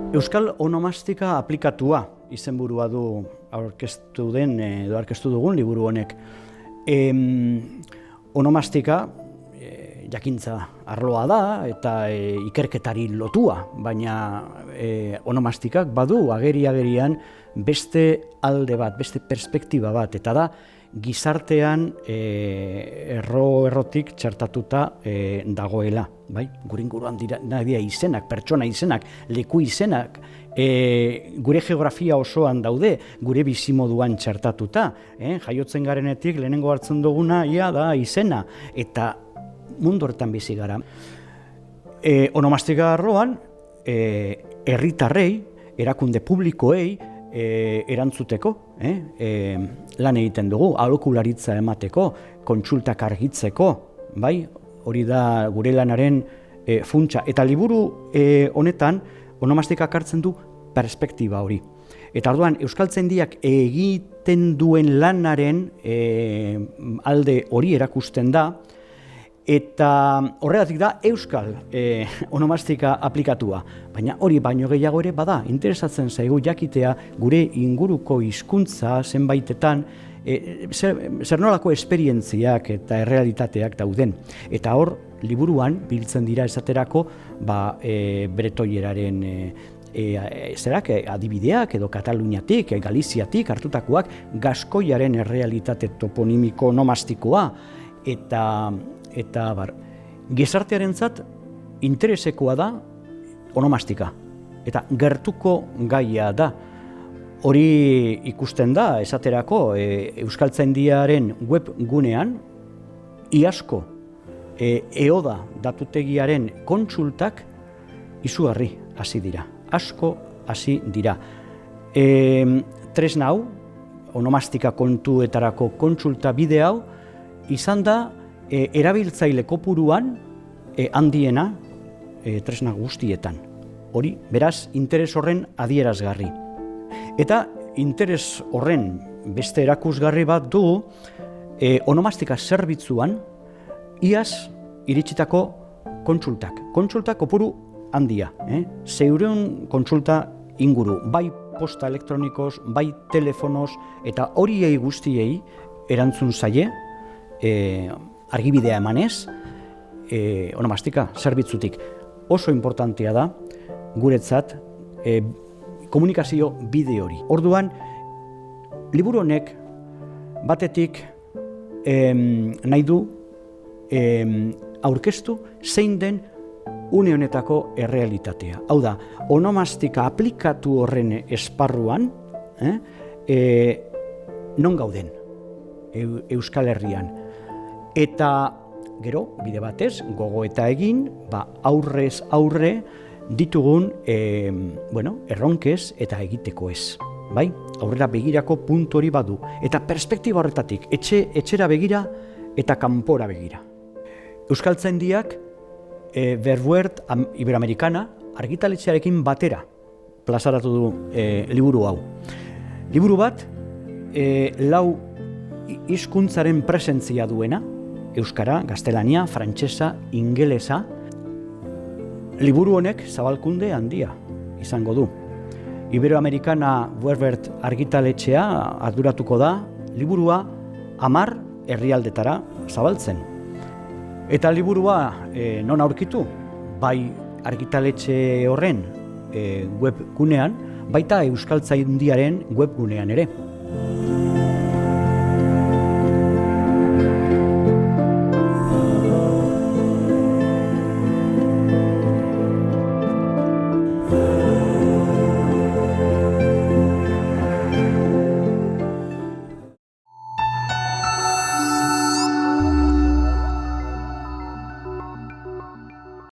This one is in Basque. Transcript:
Euskal onomastika aplikatua izenburua du aurkeztu dugun liburu honek. Onomastika jakintza arloa da eta ikerketari lotua, baina onomastikak badu agerian beste alde bat, beste perspektiba bat, eta da gizartean errotik txertatuta dagoela. Gure inguruan dira izenak, pertsona izenak, leku izenak, gure geografia osoan daude, gure bizimoduan txertatuta. Jaiotzen garenetik lehenengo hartzen duguna da izena, eta mundu horretan bizi gara. Onomastika arloan, herritarrei, erakunde publikoei, erantzuteko, lan egiten dugu, aholkularitza emateko, kontsultak argitzeko, hori da gure lanaren funtsa. Eta liburu honetan, onomastikak hartzen du perspektiba hori. Eta orduan, euskaltzaindiak egiten duen lanaren alde hori erakusten da, eta horregatik da euskal onomastika aplikatua. Baina hori baino gehiago ere bada, interesatzen zaigu jakitea gure inguruko hizkuntza zenbaitetan zer nolako esperientziak eta errealitateak dauden. Eta hor, liburuan biltzen dira esaterako bretoieraren adibideak edo Kataluniatik, Galiziatik hartutakoak, gaskoiaren errealitate toponimiko onomastikoa, eta gizartearentzat interesekoa da onomastika, eta gertuko gaia da. Hori ikusten da, esaterako, Euskaltzaindiaren webgunean, iazko EODA datutegiaren kontsultak izugarri hasi dira, asko hasi dira. Tresna hau, onomastika kontuetarako kontsulta bide hau, izan da erabiltzaile kopuruan handiena tresna guztietan. Hori, beraz, interes horren adierazgarri. Eta interes horren beste erakusgarri bat du onomastika zerbitzuan iaz iritsitako kontsultak. Kontsulta kopuru handia, 600 kontsulta inguru, bai posta elektronikoz, bai telefonoz, eta horiei guztiei erantzun zaie, argibidea emanez, onomastika zerbitzutik. Oso importantea da, guretzat, komunikazio bide hori. Orduan, liburu honek batetik nahi du aurkeztu zein den une honetako errealitatea. Hau da, onomastika aplikatu horren esparruan, non gauden Euskal Herrian. Eta gero, bide batez, gogoeta egin, aurrez aurre ditugun erronkez eta egiteko ez. Aurrera begirako puntu hori badu. Eta perspektiba horretatik, etxera begira eta kanpora begira. Euskaltzaindiak Verwert Iberoamericana argitaletxearekin batera plazaratu du liburu hau. Liburu bat, 4 hizkuntzaren presentzia duena, euskara, gaztelania, frantsesa, ingelesa. Liburu honek zabalkunde handia izango du. Iberoamericana Verwert argitaletxea arduratuko da liburua 10 herrialdetara zabaltzen. Eta liburua non aurkitu? Bai argitaletxe horren webgunean, baita Euskaltzaindiaren webgunean ere.